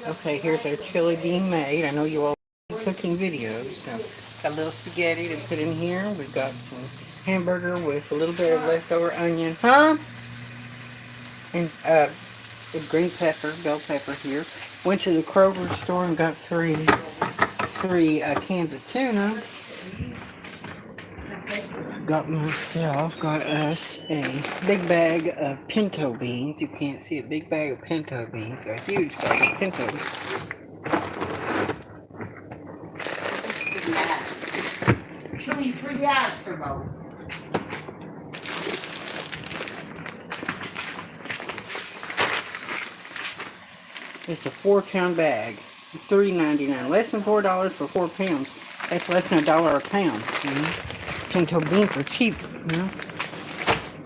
Okay, here's our chili being made. I know you all like cooking videos, so got a little spaghetti to put in here. We've got some hamburger with a little bit of leftover onion, huh? And with green pepper, bell pepper here. Went to the Kroger store and got three cans of tuna. Got us a big bag of pinto beans. You can't see a big bag of pinto beans, a huge bag of pinto beans. Show me 3 eyes for both. It's a 4-pound bag, $3.99, less than $4 for 4 pounds. That's less than $1 a pound. Pinto beans are cheap, you know.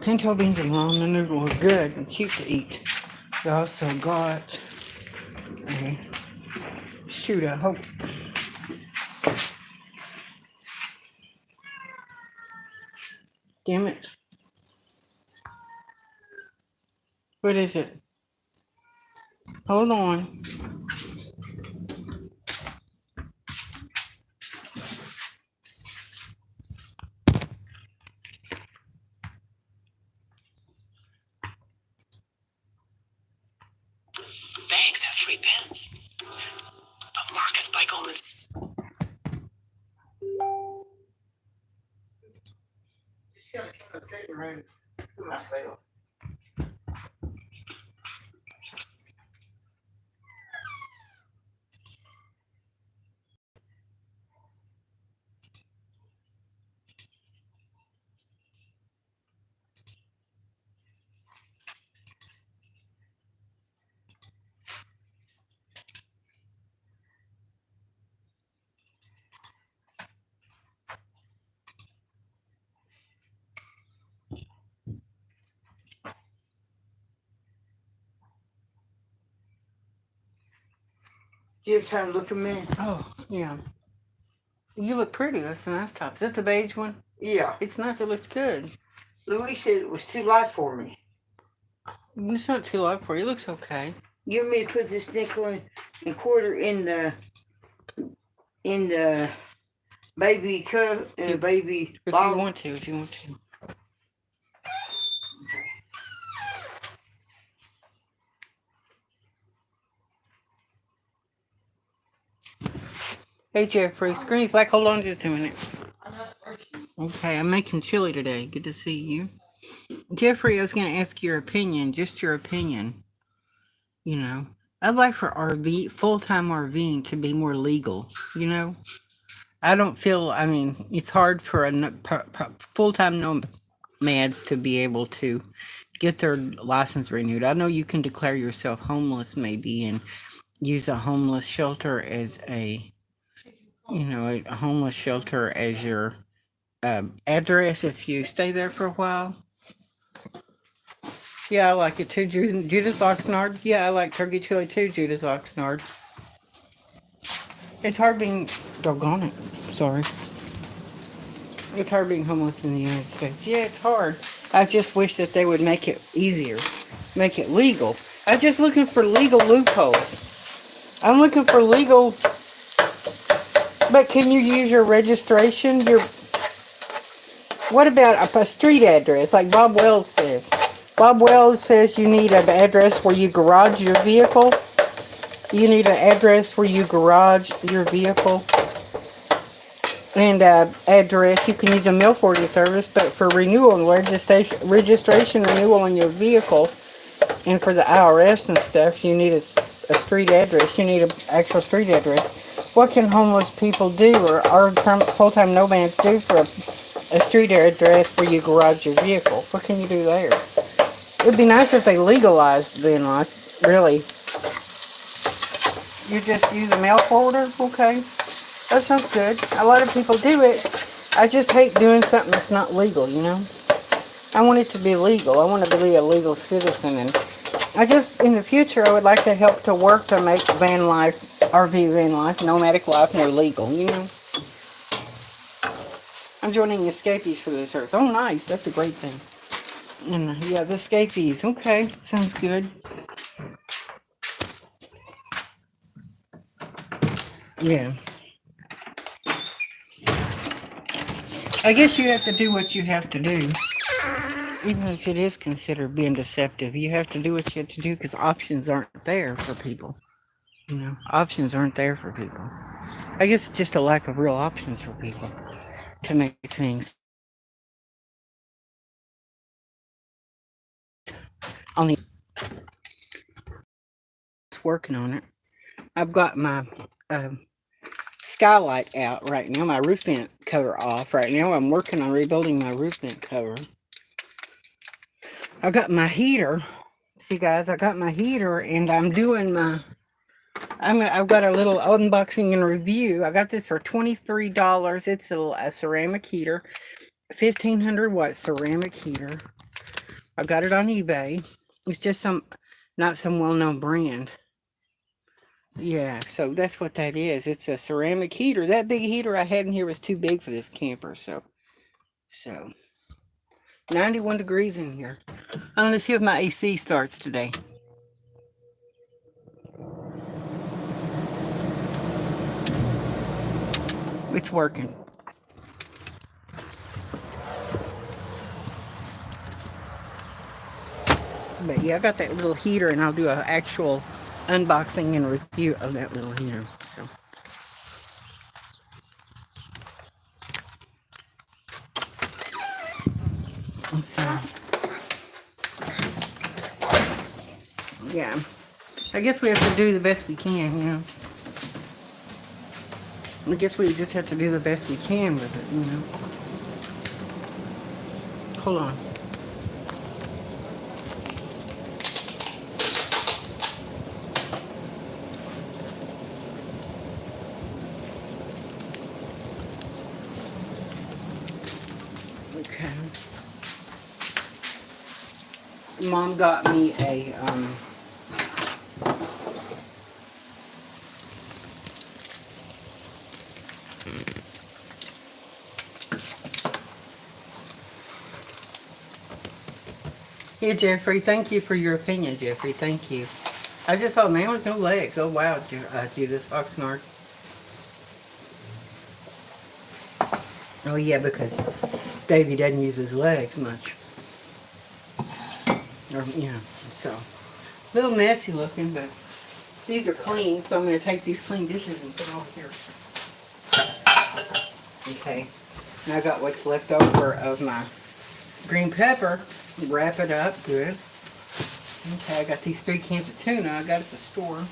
Pinto beans and ramen noodles are good and cheap to eat. We also got a I hope. Damn it. What is it? Hold on. Banks have free pens. But Marcus by Goldman. Just gotta kind of sit around to myself. Do you have time to look at me? Oh, yeah. You look pretty. That's a nice top. Is that the beige one? Yeah. It's nice. It looks good. Louise said it was too light for me. It's not too light for you. It looks okay. You want me to put this nickel and quarter in the baby cup and the baby bottle? If you want to. Hey Jeffrey, screen's back. Hold on just a minute. Okay, I'm making chili today. Good to see you. Jeffrey, I was going to ask your opinion, just your opinion. You know, I'd like for full-time RVing to be more legal, you know? It's hard for full-time nomads to be able to get their license renewed. I know you can declare yourself homeless maybe and use a homeless shelter as a homeless shelter as your address if you stay there for a while. Yeah, I like it too, Judith Oxnard. Yeah, I like turkey chili too, Judith Oxnard. It's hard being, doggone it, sorry. It's hard being homeless in the United States. Yeah, it's hard. I just wish that they would make it easier, make it legal. I'm just looking for legal loopholes. I'm looking for legal, but can you use your registration? What about a street address, like Bob Wells says? Bob Wells says you need an address where you garage your vehicle. You need an address where you garage your vehicle. And address, you can use a mail forwarding service, but for renewal and registration renewal on your vehicle, and for the IRS and stuff, you need a street address. You need an actual street address. What can homeless people do, or our full-time nomads do for a street address where you garage your vehicle? What can you do there? It would be nice if they legalized van life, really. You just use a mail forwarder? Okay. That sounds good. A lot of people do it. I just hate doing something that's not legal, you know? I want it to be legal. I want to be a legal citizen. And in the future, I would like to help to work to make van life, RV van life, nomadic life more legal, you know? I'm joining Escapees for this earth. Oh, nice. That's a great thing. And yeah, the Escapees. Okay. Sounds good. Yeah. I guess you have to do what you have to do. Even if it is considered being deceptive, you have to do what you have to do because options aren't there for people. Options aren't there for people. I guess it's just a lack of real options for people to make things on the working on it. I've got my skylight out right now, my roof vent cover off right now. I'm working on rebuilding my roof vent cover. I got my heater. See, guys, I got my heater, and I'm doing my. I've got a little unboxing and review. I got this for $23. It's a ceramic heater, 1500 watt ceramic heater. I got it on eBay. It's just not some well-known brand. Yeah, so that's what that is. It's a ceramic heater. That big heater I had in here was too big for this camper, so 91 degrees in here. Let's see if my AC starts today. It's working. But yeah, I got that little heater, and I'll do an actual unboxing and review of that little heater. So yeah, I guess we have to do the best we can, I guess we just have to do the best we can with it, Hold on. Okay. Mom got me a Hey, Jeffrey, thank you for your opinion, Jeffrey. Thank you. I just saw man with no legs. Oh, wow, Judith Oxnard. Oh, yeah, because Davey doesn't use his legs much. So. A little messy looking, but these are clean, so I'm going to take these clean dishes and put them over here. Okay. Now I got what's left over of my green pepper. Wrap it up. Good. Okay, I got these 3 cans of tuna I got at the store.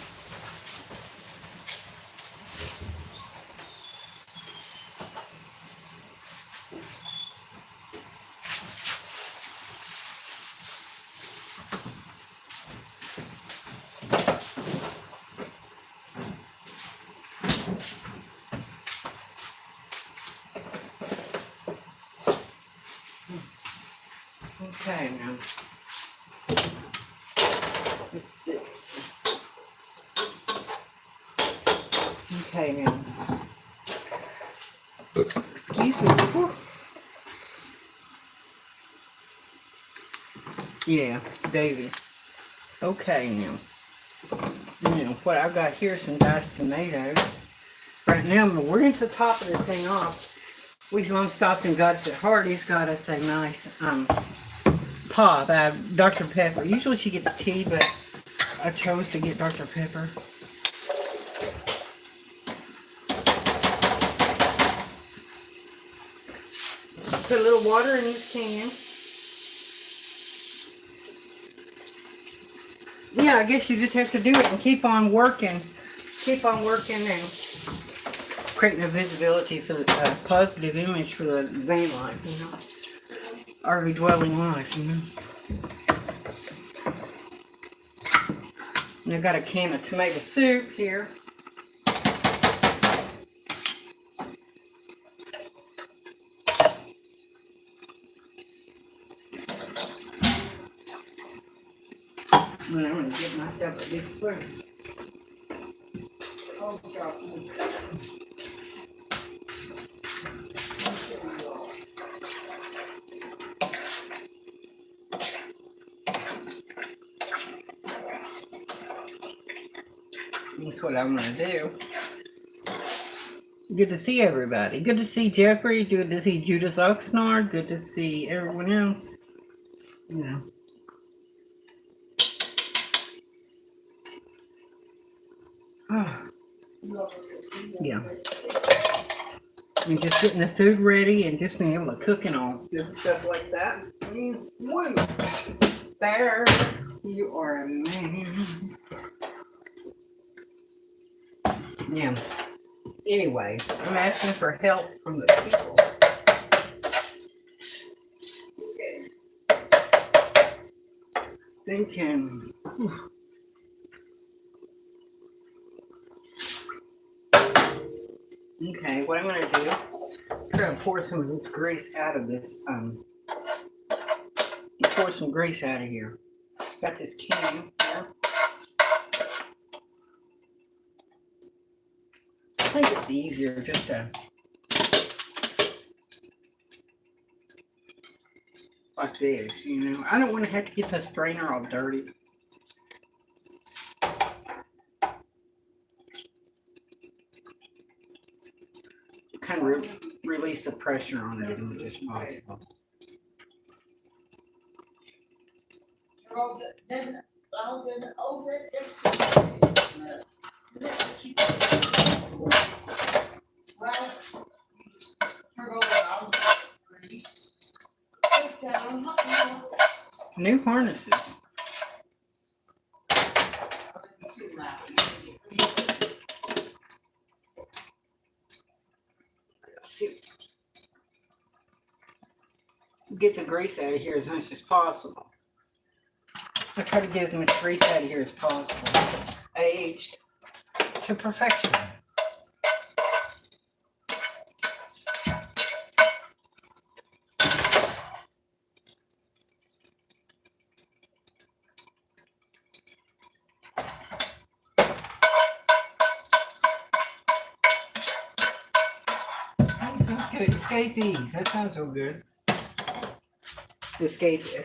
Okay, now. Let's see. Okay, now. Excuse me. Whew. Yeah, Davey. Okay, now. What I've got here is some diced tomatoes. Right now, we're going to top of this thing off. Mom stopped and got us at Hardee's, got us a nice pop out of Dr. Pepper. Usually she gets tea, but I chose to get Dr. Pepper. Put a little water in this can. Yeah, I guess you just have to do it and keep on working. Keep on working and creating a visibility for the positive image for the van life, RV dwelling life, And I got a can of tomato soup here. And I'm going to get myself a big spoon. Oh, that's what I'm going to do. Good to see everybody. Good to see Jeffrey. Good to see Judith Oxnard. Good to see everyone else. Yeah. Oh, yeah. And just getting the food ready and just being able to cook and all good stuff like that. Woo! Bear, you are a man. Yeah. Anyway, I'm asking for help from the people. Thinking. Okay, what I'm gonna do, I'm gonna pour some of this grease out of this. Pour some grease out of here. Got this can here. I think it's easier just to like this, you know. I don't want to have to get the strainer all dirty. Kind of release the pressure on it as much as possible. New harnesses. See, get the grease out of here as much as possible. I try to get as much grease out of here as possible. Aged to perfection. Good. Escapees. That sounds so good. The escapees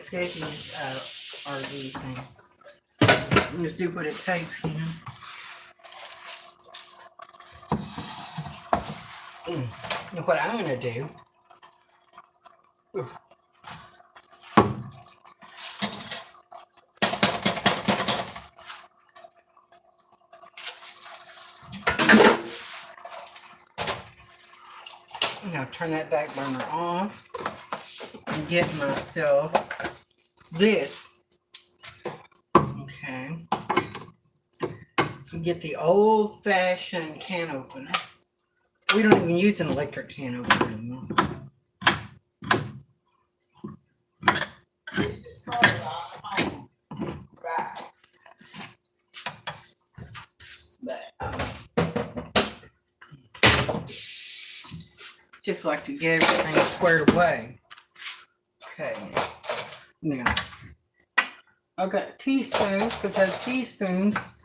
are these things. Just do what it takes, you know. And what I'm gonna do. Now turn that back burner off and get myself this. Okay. Get the old-fashioned can opener. We don't even use an electric can opener anymore. This is called right. Just like to get everything squared away. Okay. Now, I've got teaspoons because teaspoons.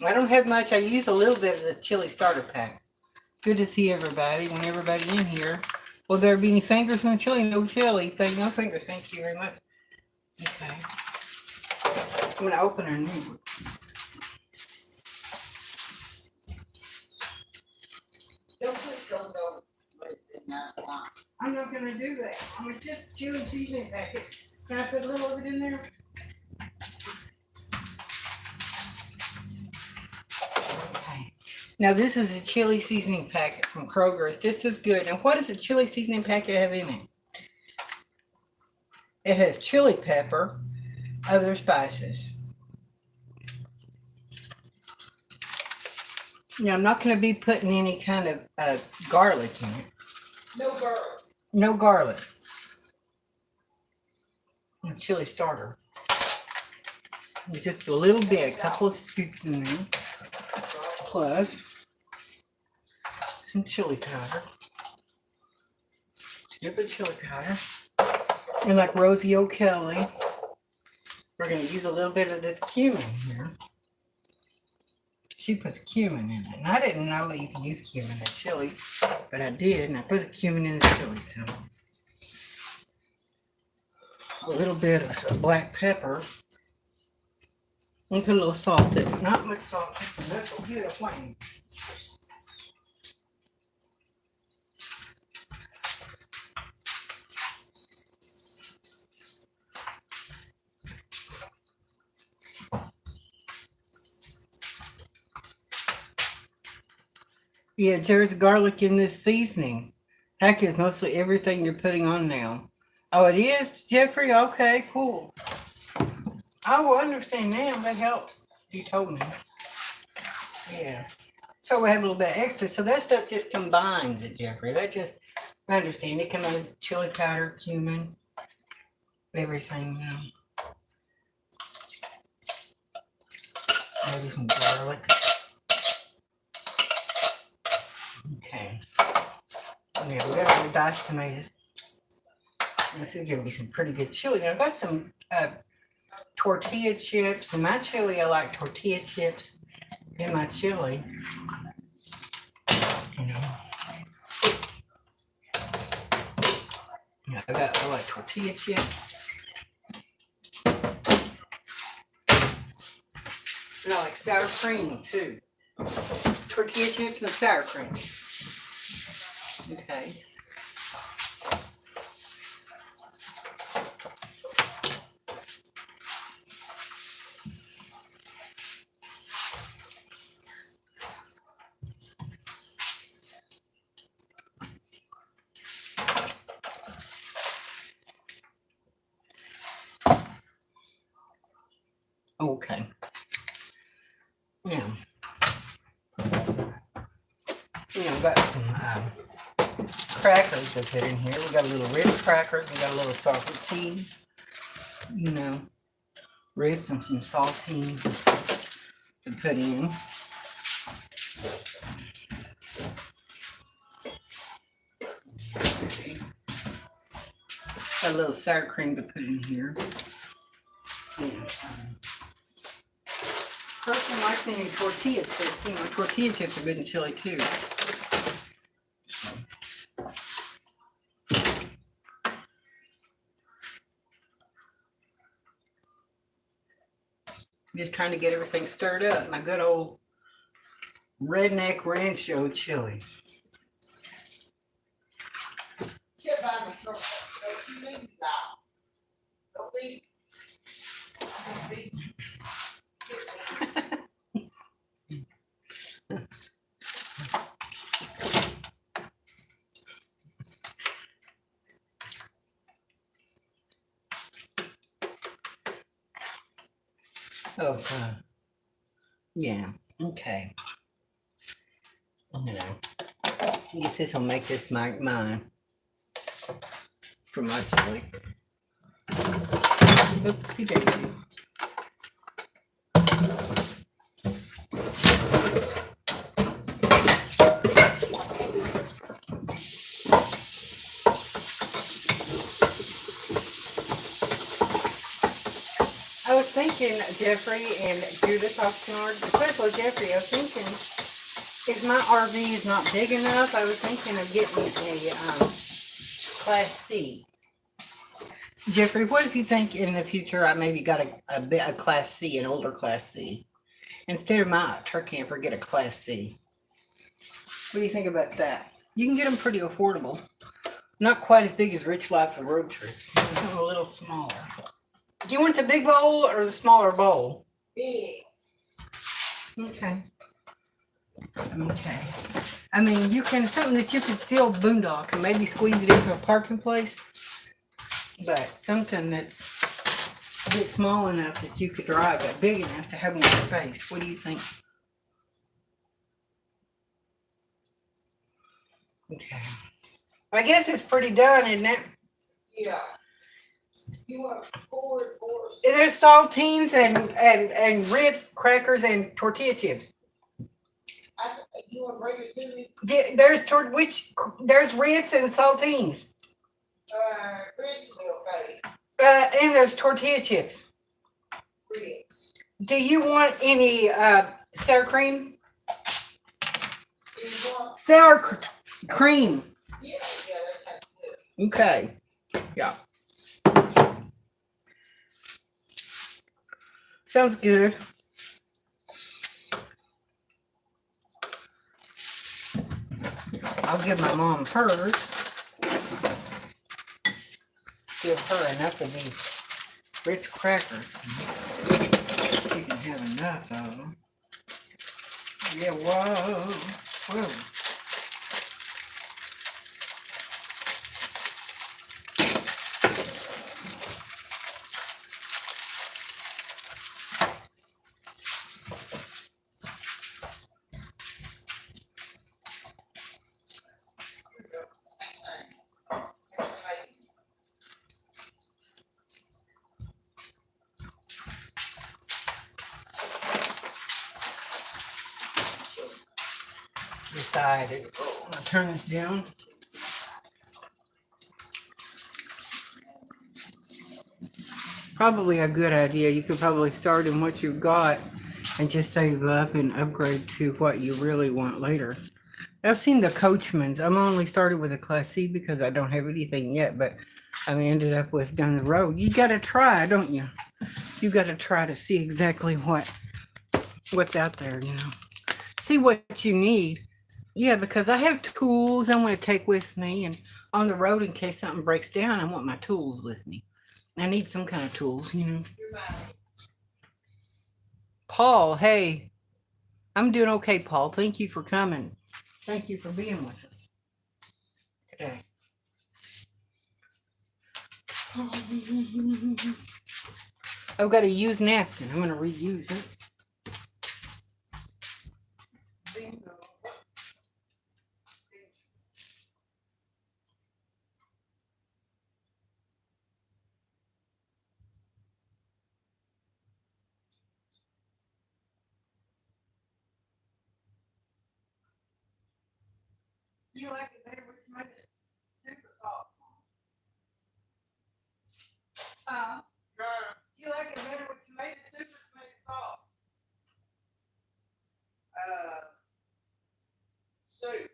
I don't have much. I use a little bit of this chili starter pack. Good to see everybody. When everybody in here. Will there be any fingers in the chili? No chili. No fingers. Thank you very much. Okay. I'm going to open our new one. Don't put those over in that line. I'm not going to do that. I'm going to just chili seasoning packet. Can I put a little of it in there? Okay. Now this is a chili seasoning packet from Kroger. It's just as good. Now what does a chili seasoning packet have in it? It has chili pepper, other spices. Now I'm not going to be putting any kind of garlic in it. No garlic. No garlic. A chili starter. Just a little bit, a couple of scoops in there. Plus some chili powder. Stupid chili powder. And like Rosie O'Kelly, we're going to use a little bit of this cumin here. She puts cumin in it. And I didn't know that you could use cumin in chili, but I did, and I put the cumin in the chili. So a little bit of black pepper. And put a little salt in it. Not much salt, just enough to get a flame. Yeah, there's garlic in this seasoning. Heck, it's mostly everything you're putting on now. Oh, it is, Jeffrey? Okay, cool. I will understand now. That helps. You told me. Yeah. So we have a little bit extra. So that stuff just combines it, Jeffrey. That just, I understand. It combines chili powder, cumin, everything, you know. Maybe some garlic. Okay. Yeah, we got our diced tomatoes. This is giving me some pretty good chili. Now I've got some tortilla chips. In my chili, I like tortilla chips in my chili. You know. Yeah, I like tortilla chips. And I like sour cream too. Tortilla chips and sour cream. Okay. Okay. Now, I've got some crackers to put in here. We got a little Ritz crackers. We got a little saltines. You know, Ritz and some saltines to put in. Got a little sour cream to put in here. Yeah. Person likes any tortilla chips. You know, tortilla chips are good in chili too. Just trying to get everything stirred up. My good old redneck rancho chili. Chip on the throat. Don't you leave now. Don't leave. Don't leave. Oh, yeah. Okay. You know, I guess this will make this mine for my chili. Oopsie daisy. I was thinking, Jeffrey and Judith Oxnard, especially Jeffrey, I was thinking, if my RV is not big enough, I was thinking of getting a Class C. Jeffrey, what if you think in the future I maybe got a Class C, an older Class C? Instead of my truck camper, get a Class C. What do you think about that? You can get them pretty affordable. Not quite as big as Rich Life and Road Trip. A little smaller. Do you want the big bowl or the smaller bowl? Big. Okay. Okay. I mean, you can, something that you could still boondock and maybe squeeze it into a parking place. But something that's a bit small enough that you could drive, but big enough to have in your face. What do you think? Okay. I guess it's pretty done, isn't it? Yeah. You want four. There's saltines and Ritz crackers and tortilla chips. You want regular to me? There's Ritz and saltines. Ritz will okay. And there's tortilla chips. Ritz. Do you want any sour cream? You want? Sour cream. Yeah, that sounds good. Okay. Yeah. Sounds good. I'll give my mom hers. Give her enough of these Ritz crackers. She can have enough of them. Yeah, whoa. Whoa. Decided. I'm gonna turn this down. Probably a good idea. You could probably start in what you've got and just save up and upgrade to what you really want later. I've seen the Coachmans. I'm only started with a Class C because I don't have anything yet, but I ended up with down the road. You gotta try, don't you? You gotta try to see exactly what's out there, See what you need. Yeah, because I have tools I want to take with me, and on the road in case something breaks down, I want my tools with me. I need some kind of tools, Paul, hey, I'm doing okay, Paul. Thank you for coming. Thank you for being with us today. I've got a used napkin. I'm going to reuse it. Bingo. You like it better with tomato super sauce? You like it better with tomato soup or tomato sauce? Soup.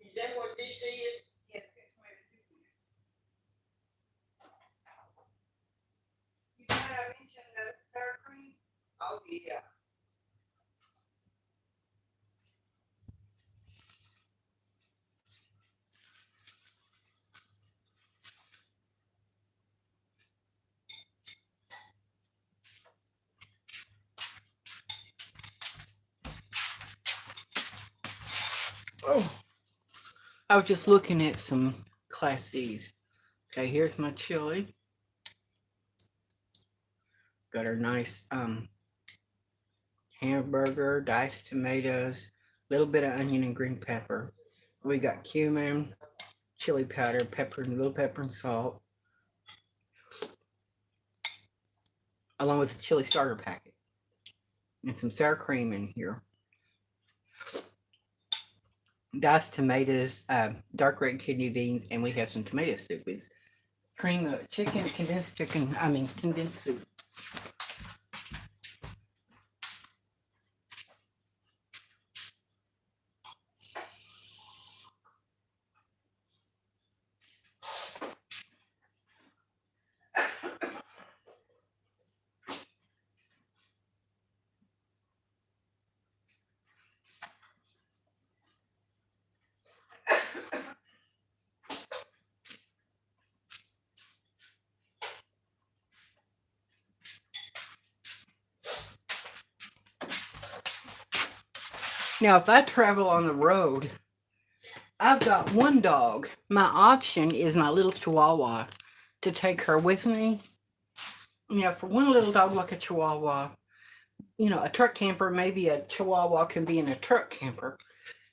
Is that what this is? Yes, it's tomato soup. You gotta mention the sour cream. Oh yeah. Oh, I was just looking at some Class C's. Okay, here's my chili. Got our nice hamburger, diced tomatoes, a little bit of onion and green pepper. We got cumin, chili powder, pepper, and little pepper and salt, along with the chili starter packet, and some sour cream in here. Diced tomatoes, dark red kidney beans, and we have some tomato soup. It's cream of chicken, condensed soup. Now, if I travel on the road, I've got one dog. My option is my little Chihuahua to take her with me. For one little dog like a Chihuahua, a truck camper, maybe a Chihuahua can be in a truck camper.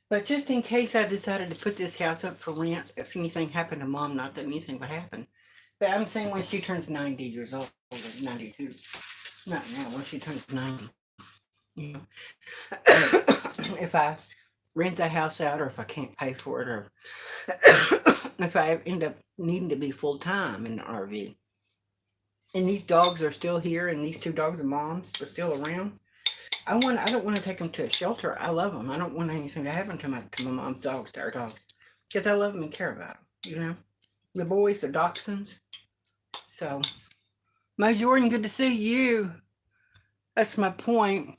But just in case I decided to put this house up for rent, if anything happened to Mom, not that anything would happen. But I'm saying when she turns 90 years old, or 92. Not now, when she turns 90. If I rent the house out, or if I can't pay for it, or if I end up needing to be full-time in the RV. And these dogs are still here, and these two dogs of Mom's are still around. I don't want to take them to a shelter. I love them. I don't want anything to happen to my mom's dogs, to our dogs, because I love them and care about them. The boys, the dachshunds. So, Mo Jordan, good to see you. That's my point.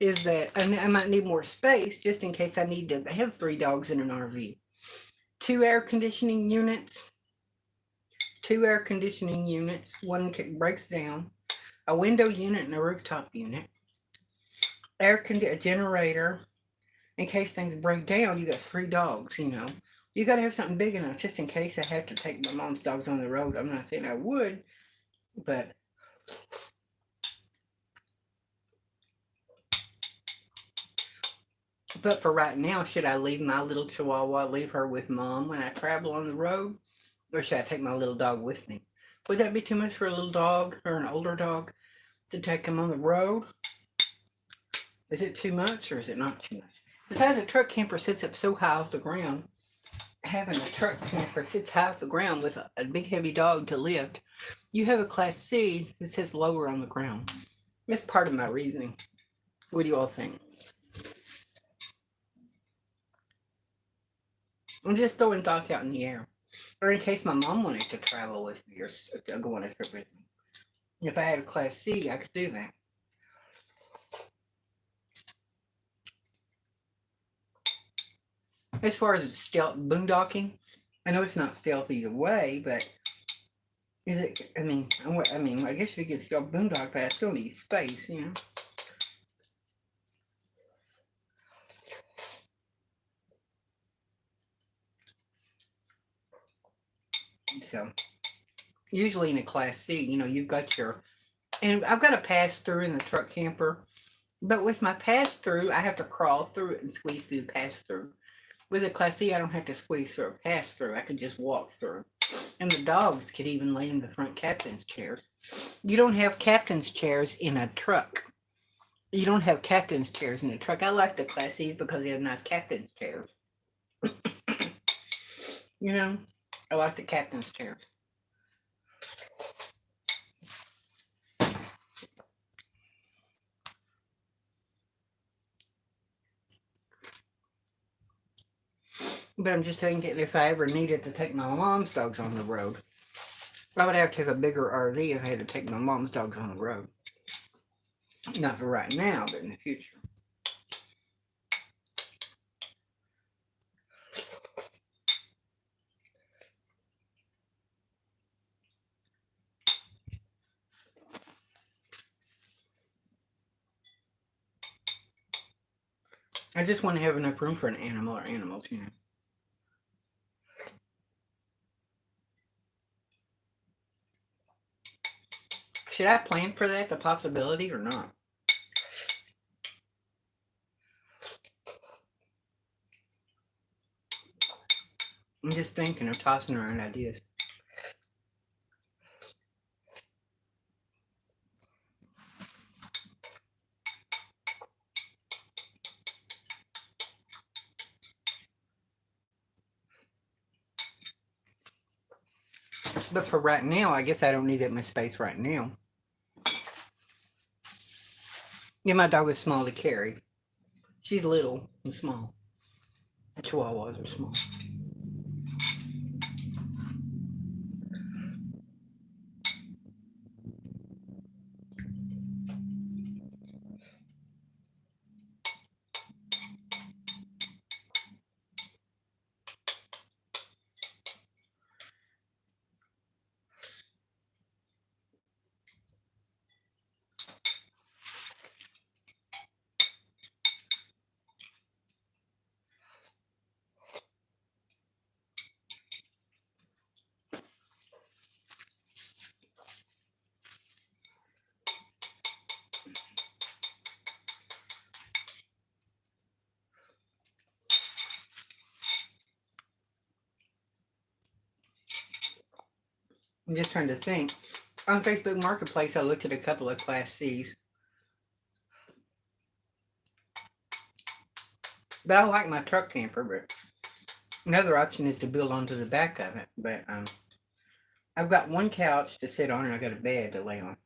is that I might need more space just in case I need to have 3 dogs in an RV. 2 air conditioning units. 2 air conditioning units. One breaks down. A window unit and a rooftop unit. A generator. In case things break down, you got 3 dogs, you know. You got to have something big enough just in case I have to take my mom's dogs on the road. I'm not saying I would, but for right now, should I leave my little Chihuahua, leave her with Mom when I travel on the road? Or should I take my little dog with me? Would that be too much for a little dog or an older dog to take him on the road? Is it too much or is it not too much? Besides, a truck camper sits up so high off the ground. Having a truck camper sits high off the ground with a big heavy dog to lift. You have a Class C that sits lower on the ground. That's part of my reasoning. What do you all think? I'm just throwing thoughts out in the air. Or in case my mom wanted to travel with me or go on a trip with me. If I had a Class C, I could do that. As far as stealth boondocking, I know it's not stealth either way, but is it? I mean, I guess we could stealth boondock, but I still need space, you know. So, usually in a Class C, you know, you've got your, and I've got a pass through in the truck camper, but with my pass through, I have to crawl through it and squeeze through the pass through. With a Class C, I don't have to squeeze through or pass through. I can just walk through. And the dogs could even lay in the front captain's chairs. You don't have captain's chairs in a truck. You don't have captain's chairs in a truck. I like the Class C's because they have nice captain's chairs. You know, I like the captain's chairs. But I'm just thinking if I ever needed to take my mom's dogs on the road, I would have to have a bigger RV if I had to take my mom's dogs on the road. Not for right now, but in the future. I just want to have enough room for an animal or animals, you know. Should I plan for that, the possibility, or not? I'm just thinking of tossing around ideas. But for right now, I guess I don't need that much space right now. Yeah, my dog is small to carry. She's little and small. The Chihuahuas are small. I'm just trying to think. On Facebook Marketplace, I looked at a couple of Class C's. But I like my truck camper, but another option is to build onto the back of it. But I've got one couch to sit on and I've got a bed to lay on.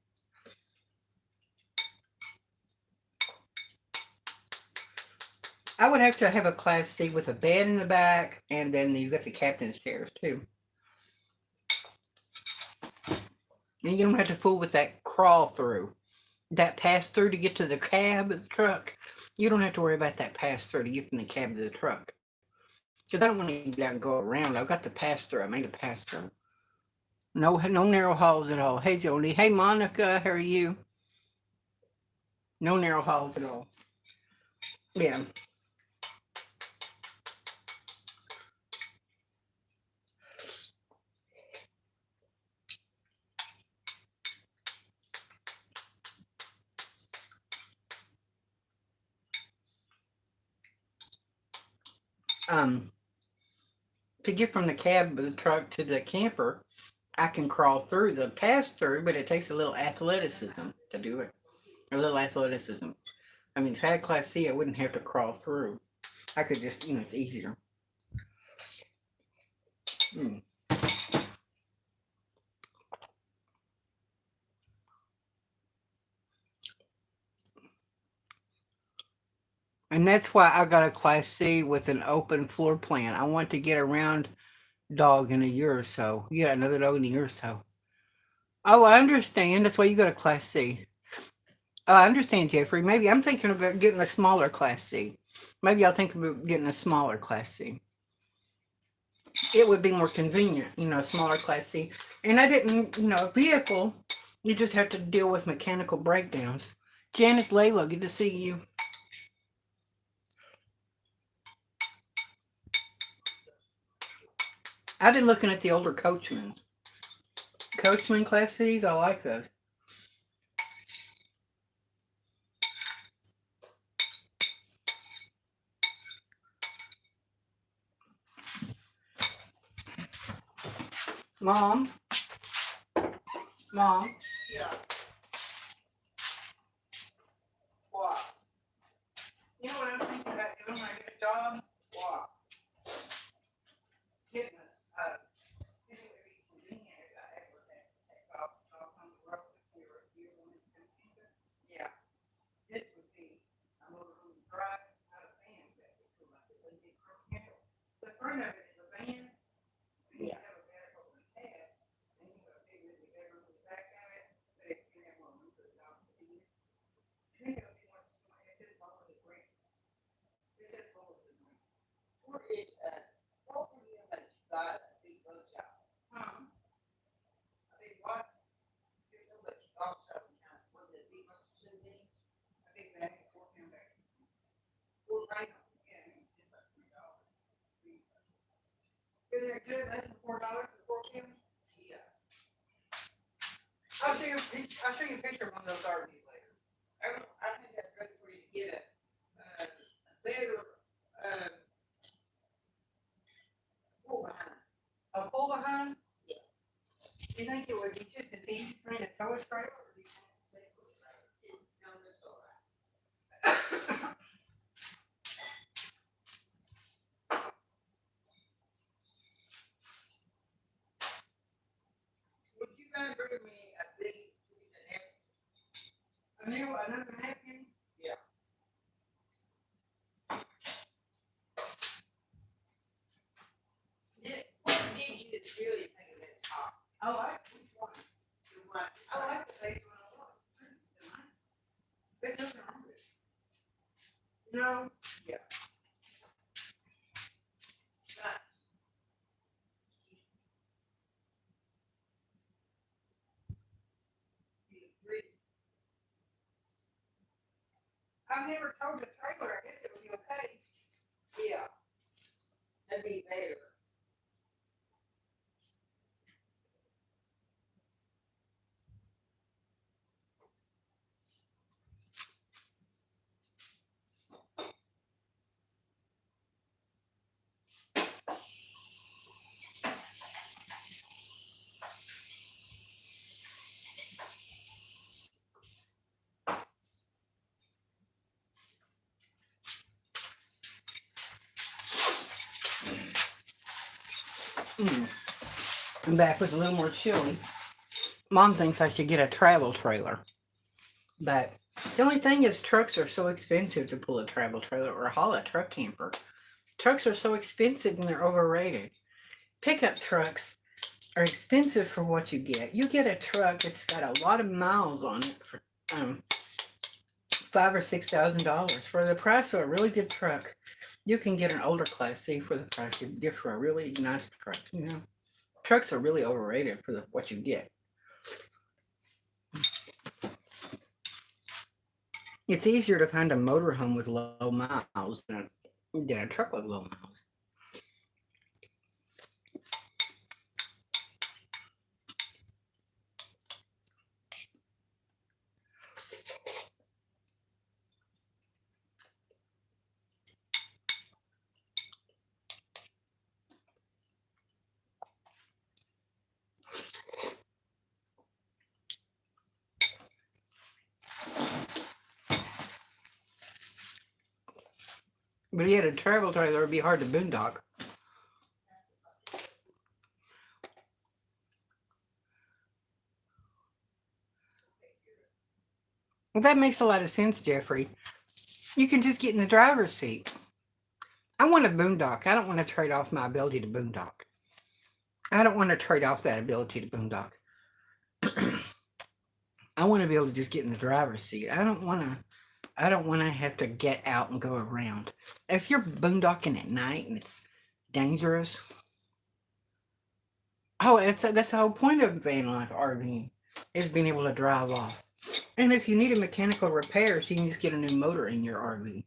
I would have to have a Class C with a bed in the back, and then you've got the captain's chairs too. And you don't have to fool with that crawl through, that pass through to get to the cab of the truck. You don't have to worry about that pass-through to get from the cab to the truck. Because I don't want to get out and go around. I've got the pass-through. I made a pass-through. No narrow halls at all. Hey, Jody. Hey, Monica. How are you? No narrow halls at all. Yeah. To get from the cab of the truck to the camper, I can crawl through the pass-through, but it takes a little athleticism to do it. A little athleticism. I mean, if I had Class C, I wouldn't have to crawl through. I could just, it's easier. Mm. And that's why I got a Class C with an open floor plan. I want to get around dog in a year or so. You got another dog in a year or so. Oh, I understand. That's why you got a Class C. Oh, I understand, Jeffrey. Maybe I'm thinking about getting a smaller Class C. Maybe I'll think about getting a smaller Class C. It would be more convenient, a smaller Class C. And I didn't, a vehicle, you just have to deal with mechanical breakdowns. Janice Layla, good to see you. I've been looking at the older Coachmans. Coachman Class C's, I like those. Mom? Yeah. What? You know what I'm thinking about doing when I get a job? What? Getting it would be convenient if I ever had to take off on the road if we were here when we were in Canada. Yeah. This would be a little drive out of van back to like the big Canada. The front of it is a van. You Yeah. have a medical in the cab, and you have a big living bedroom in the back of it, but it can have more room for the dog to be in. I think it would be more. It says lower the grant. It says lower the grant. Where is what were you that you got a big boat shop? A big what? There's so much boat shop in town. Was it a big boat shop? A big bag of 4 pound bag. Well, right. Yeah, it's just like $3. Isn't it good? Less than $4 for 4 pounds? Yeah. I'll show you a picture of one of those RVs later. I think that's good for you to get a better pull behind. A pull behind? Yeah. Do you think it would be just as easy for me to tow a trailer, or do you think it's safe with a trailer? No, that's all right. Would you mind bringing me a big piece of napkin? Another napkin? Yeah. What did you really think of that top? I like which one. The one. I like the big one a lot. There's nothing wrong with it. No. Yeah. Nice. I've never towed a trailer. I guess it would be okay. Yeah. That'd be better. I'm back with a little more chili. Mom thinks I should get a travel trailer. But the only thing is trucks are so expensive to pull a travel trailer or haul a truck camper. Trucks are so expensive and they're overrated. Pickup trucks are expensive for what you get. You get a truck that's got a lot of miles on it for $5,000 or $6,000 for the price of a really good truck. You can get an older Class C for the price you get for a really nice truck. You know, trucks are really overrated for what you get. It's easier to find a motorhome with low miles than a truck with low miles. But he had a travel trailer, it'd be hard to boondock. Well, that makes a lot of sense, Jeffrey. You can just get in the driver's seat. I want a boondock. I don't want to trade off my ability to boondock. I don't want to trade off that ability to boondock. I want to be able to just get in the driver's seat. I don't want to have to get out and go around. If you're boondocking at night and it's dangerous, that's the whole point of van life RVing, is being able to drive off. And if you need a mechanical repairs, you can just get a new motor in your RV.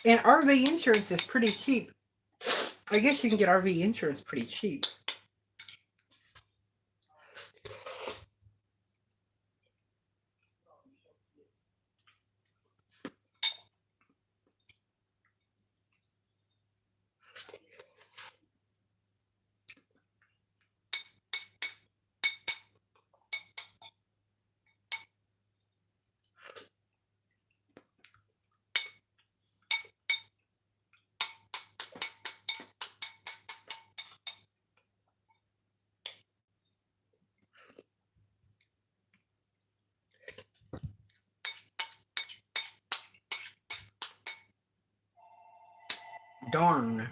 And RV insurance is pretty cheap. I guess you can get RV insurance pretty cheap. Darn.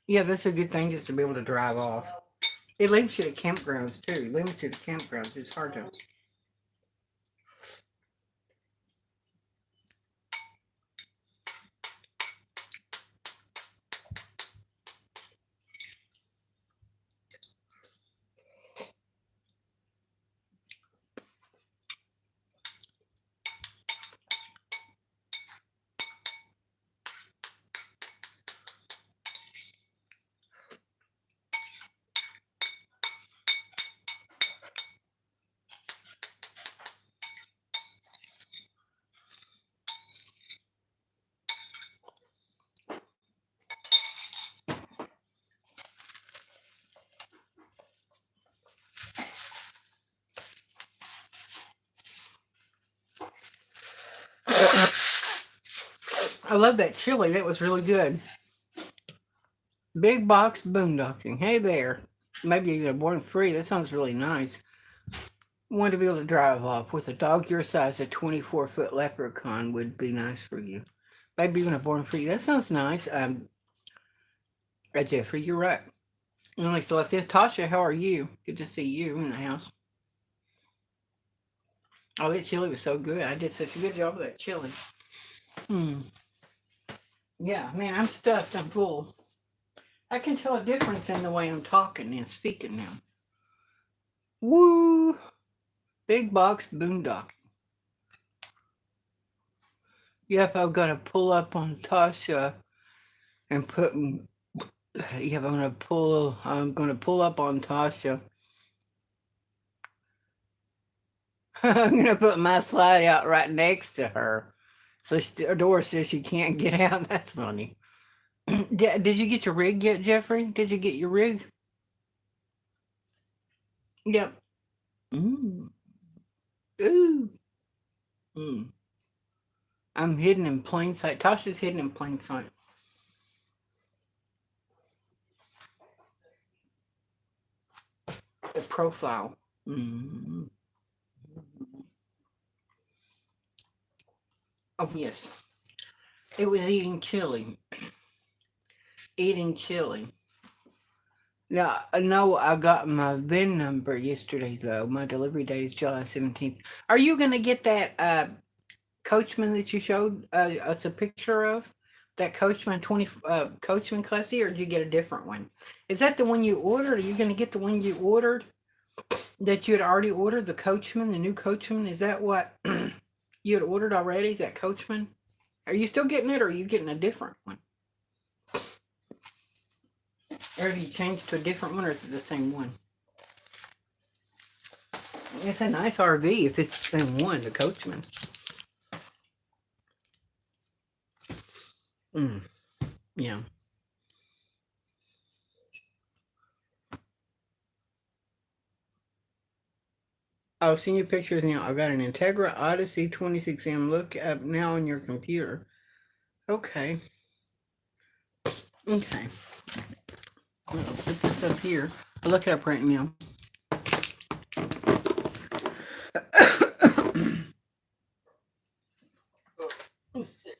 Yeah, that's a good thing, just to be able to drive off. It limits you to campgrounds too. It's hard to. I love that chili. That was really good. Big box boondocking. Hey there. Maybe you're born free. That sounds really nice. Want to be able to drive off with a dog your size. A 24-foot leprechaun would be nice for you. Maybe even a born free. That sounds nice. Jeffrey, you're right. Only so like this. Tasha, how are you? Good to see you in the house. Oh, that chili was so good. I did such a good job of that chili. Yeah, man, I'm stuffed. I'm full. I can tell a difference in the way I'm talking and speaking now. Woo! Big box boondocking. Yep, I'm gonna pull up on Tasha and put. Yep, I'm gonna pull up on Tasha. I'm gonna put my slide out right next to her, so her door says she can't get out. That's funny. Did you get your rig yet, Jeffrey? Did you get your rig? Yep. Mm. Ooh. Mm. I'm hidden in plain sight. Tasha's hidden in plain sight. The profile. Mm. Oh, yes. It was eating chili. Eating chili. Now, I know I got my VIN number yesterday, though. My delivery date is July 17th. Are you going to get that Coachman that you showed us a picture of? That Coachman 20 Coachman Classy, or did you get a different one? Is that the one you ordered? Are you going to get the one you ordered that you had already ordered? The Coachman, the new Coachman? Is that what you had ordered already? Is that Coachman? Are you still getting it, or are you getting a different one? Or have you changed to a different one, or is it the same one? It's a nice RV if it's the same one, the Coachman. Yeah. I'll send you pictures now. I've got an Integra Odyssey 26M. Look up now on your computer. Okay. Okay. I'll put this up here. I'll look it up right now. Let's see.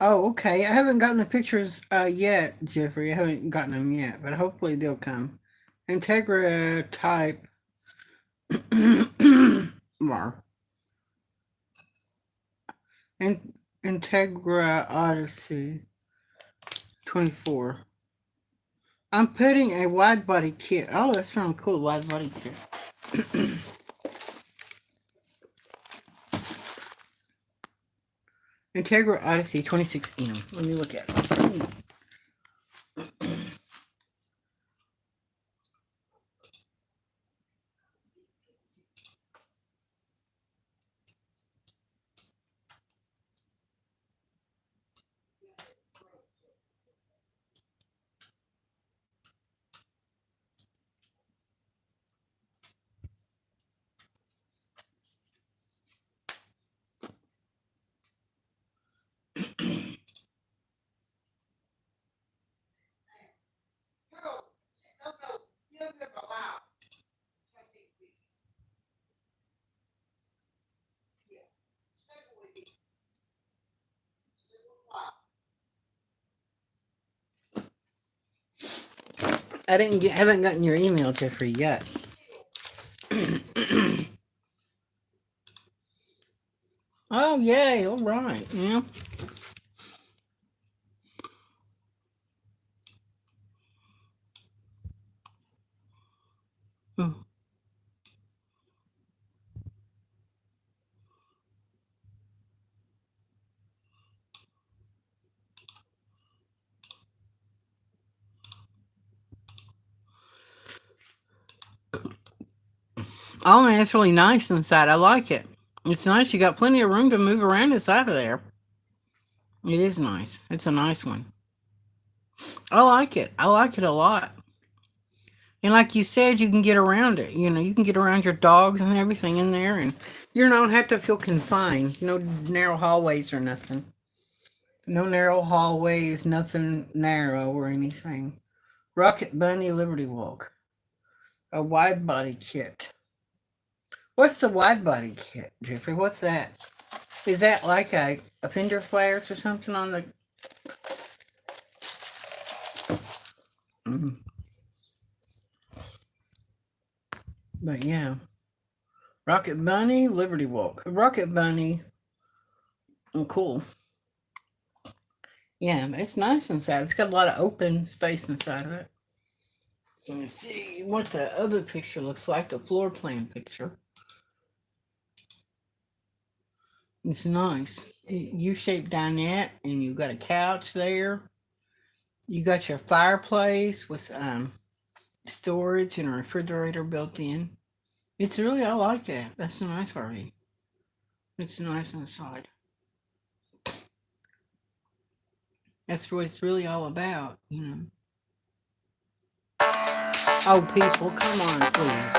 Oh, okay. I haven't gotten the pictures yet, Jeffrey. I haven't gotten them yet, but hopefully they'll come. Integra type Mar. And Integra Odyssey 24. I'm putting a wide body kit. Oh, that's really cool, wide body kit. Integra Odyssey 26M. Let me look at it. haven't gotten your email, Jeffrey, yet. Oh, yay! All right, yeah. Hmm. Oh, man, it's really nice inside. I like it. It's nice. You got plenty of room to move around inside of there. It is nice. It's a nice one. I like it. I like it a lot. And like you said, you can get around it. You know, you can get around your dogs and everything in there, and you don't have to feel confined. No narrow hallways or nothing. No narrow hallways, nothing narrow or anything. Rocket Bunny Liberty Walk. A wide body kit. What's the wide body kit, Jeffrey? What's that? Is that like a fender flares or something on the... Mm. But yeah. Rocket Bunny, Liberty Walk. Rocket Bunny, cool. Yeah, it's nice inside. It's got a lot of open space inside of it. Let me see what the other picture looks like, the floor plan picture. It's nice. U-shaped dinette, and you got a couch there. You got your fireplace with storage and a refrigerator built in. It's really, I like that. That's a nice RV. It's nice inside. That's what it's really all about, you know. Oh, people, come on, please.